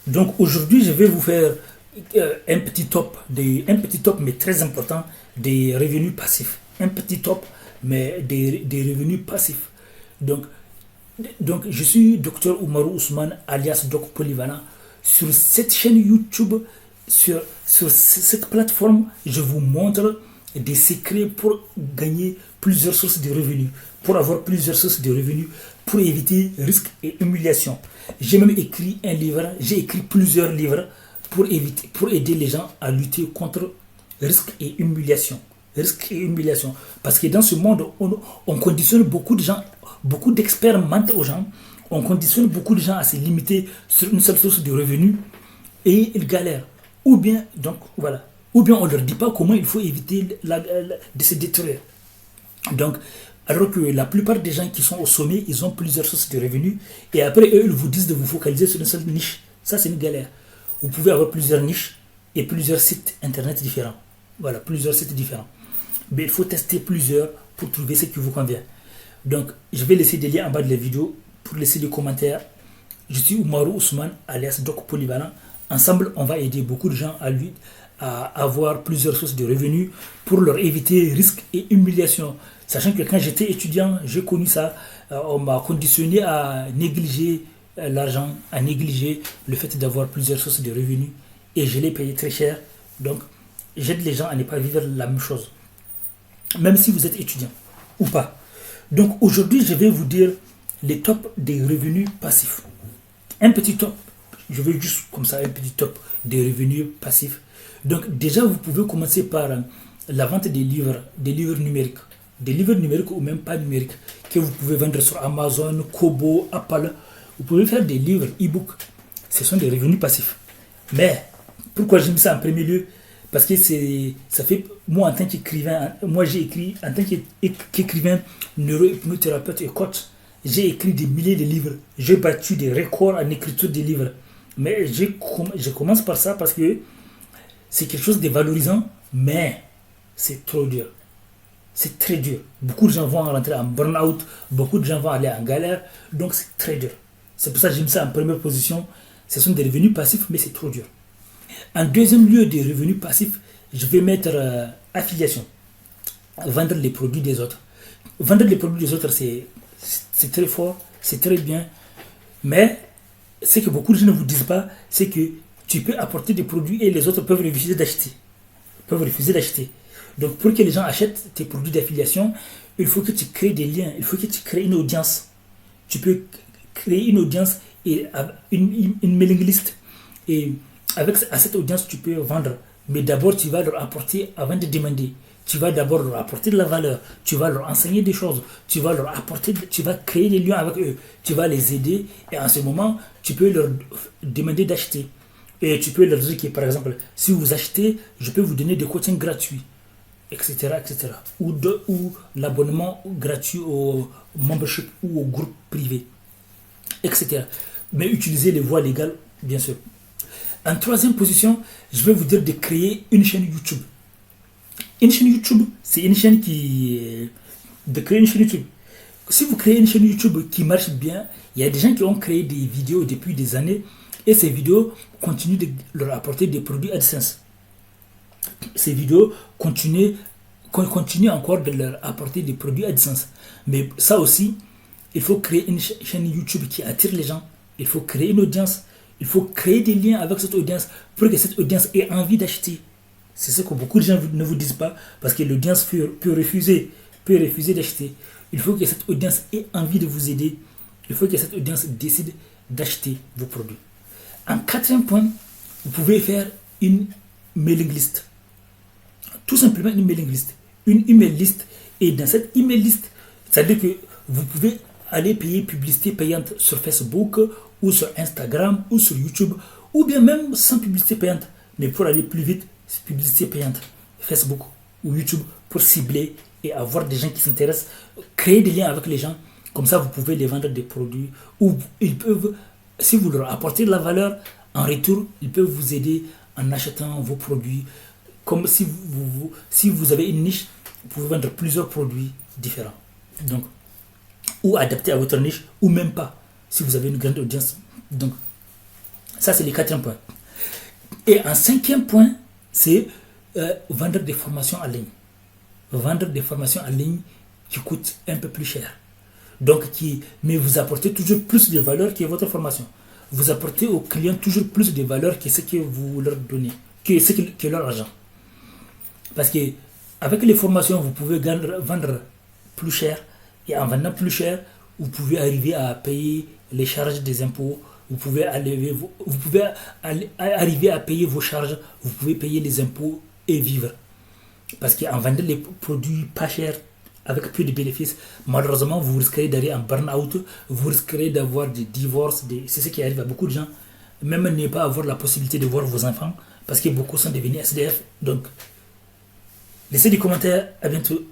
Donc aujourd'hui, je vais vous faire un petit top mais très important des revenus passifs. Un petit top mais des revenus passifs. Donc, donc je suis Dr Oumarou Ousmane alias Doc Polyvalent. Sur cette chaîne YouTube, sur cette plateforme, je vous montre des secrets pour gagner plusieurs sources de revenus, pour avoir plusieurs sources de revenus, pour éviter risques et humiliation. J'ai même écrit un livre, j'ai écrit plusieurs livres pour aider les gens à lutter contre risques et humiliation. Risques et humiliation. Parce que dans ce monde, on conditionne beaucoup de gens, beaucoup d'experts mentent aux gens, on conditionne beaucoup de gens à se limiter sur une seule source de revenus et ils galèrent. Ou bien, donc voilà, ou bien on ne leur dit pas comment il faut éviter de se détruire. Donc, alors que la plupart des gens qui sont au sommet, ils ont plusieurs sources de revenus et après eux, ils vous disent de vous focaliser sur une seule niche. Ça, c'est une galère. Vous pouvez avoir plusieurs niches et plusieurs sites internet différents. Voilà, plusieurs sites différents. Mais il faut tester plusieurs pour trouver ce qui vous convient. Donc, je vais laisser des liens en bas de la vidéo pour laisser des commentaires. Je suis Oumarou Ousmane, alias Doc Polyvalent. Ensemble, on va aider beaucoup de gens à avoir plusieurs sources de revenus pour leur éviter risques et humiliation. Sachant que quand j'étais étudiant, j'ai connu ça. On m'a conditionné à négliger l'argent, à négliger le fait d'avoir plusieurs sources de revenus. Et je l'ai payé très cher. Donc, j'aide les gens à ne pas vivre la même chose. Même si vous êtes étudiant ou pas. Donc aujourd'hui, je vais vous dire les tops des revenus passifs. Un petit top, je veux juste comme ça, un petit top des revenus passifs. Donc déjà, vous pouvez commencer par la vente des livres numériques. Des livres numériques ou même pas numériques, que vous pouvez vendre sur Amazon, Kobo, Apple. Vous pouvez faire des livres e-book. Ce sont des revenus passifs. Mais pourquoi j'ai mis ça en premier lieu? Parce que ça fait, moi en tant qu'écrivain, moi j'ai écrit, en tant qu'écrivain, neurohypnothérapeute et coach, j'ai écrit des milliers de livres. J'ai battu des records en écriture des livres. Mais je commence par ça parce que c'est quelque chose de valorisant, mais c'est trop dur. C'est très dur. Beaucoup de gens vont rentrer en burn-out, beaucoup de gens vont aller en galère, donc c'est très dur. C'est pour ça que j'ai mis ça en première position. Ce sont des revenus passifs, mais c'est trop dur. En deuxième lieu des revenus passifs, je vais mettre affiliation. Vendre les produits des autres. Vendre les produits des autres, c'est très fort, c'est très bien. Mais ce que beaucoup de gens ne vous disent pas, c'est que tu peux apporter des produits et les autres peuvent refuser d'acheter. Donc pour que les gens achètent tes produits d'affiliation, il faut que tu crées des liens, il faut que tu crées une audience. Tu peux créer une audience et une mailing list. Et à cette audience, tu peux vendre. Mais d'abord, tu vas leur apporter avant de demander. Tu vas d'abord leur apporter de la valeur. Tu vas leur enseigner des choses. Tu vas créer des liens avec eux. Tu vas les aider. Et en ce moment, tu peux leur demander d'acheter. Et tu peux leur dire que, par exemple, si vous achetez, je peux vous donner des coachings gratuits, etc., etc. Ou l'abonnement gratuit au membership ou au groupe privé, etc. Mais utilisez les voies légales, bien sûr. En troisième position, je vais vous dire de créer une chaîne YouTube. Une chaîne YouTube, c'est une chaîne de créer une chaîne YouTube. Si vous créez une chaîne YouTube qui marche bien, il y a des gens qui ont créé des vidéos depuis des années et ces vidéos continuent de leur apporter des produits AdSense. Ces vidéos continuent encore de leur apporter des produits AdSense. Mais ça aussi, il faut créer une chaîne YouTube qui attire les gens. Il faut créer une audience. Il faut créer des liens avec cette audience pour que cette audience ait envie d'acheter. C'est ce que beaucoup de gens ne vous disent pas parce que l'audience peut refuser d'acheter. Il faut que cette audience ait envie de vous aider. Il faut que cette audience décide d'acheter vos produits. En quatrième point, vous pouvez faire une mailing list. Tout simplement une mailing list. Une email list. Et dans cette email list, c'est-à-dire que vous pouvez aller payer publicité payante sur Facebook ou sur Instagram ou sur YouTube ou bien même sans publicité payante. Mais pour aller plus vite, c'est publicité payante. Facebook ou YouTube pour cibler et avoir des gens qui s'intéressent. Créer des liens avec les gens. Comme ça, vous pouvez les vendre des produits ou ils peuvent, si vous leur apportez de la valeur, en retour, ils peuvent vous aider en achetant vos produits. Comme si vous avez une niche, vous pouvez vendre plusieurs produits différents. Donc, ou adaptés à votre niche, ou même pas, si vous avez une grande audience. Donc, Ça, c'est le quatrième point. Et un cinquième point, c'est vendre des formations en ligne. Vendre des formations en ligne qui coûtent un peu plus cher. Donc, mais vous apportez toujours plus de valeur que votre formation. Vous apportez aux clients toujours plus de valeur que ce que vous leur donnez, que leur argent. Parce que avec les formations, vous pouvez vendre plus cher. Et en vendant plus cher, vous pouvez arriver à payer les charges des impôts. Vous pouvez arriver à payer vos charges. Vous pouvez payer les impôts et vivre. Parce qu'en vendant les produits pas chers, avec peu de bénéfices, malheureusement, vous risquerez d'aller en burn-out, vous risquerez d'avoir des divorces, c'est ce qui arrive à beaucoup de gens. Même ne pas avoir la possibilité de voir vos enfants, parce que beaucoup sont devenus SDF. Donc, laissez des commentaires, à bientôt.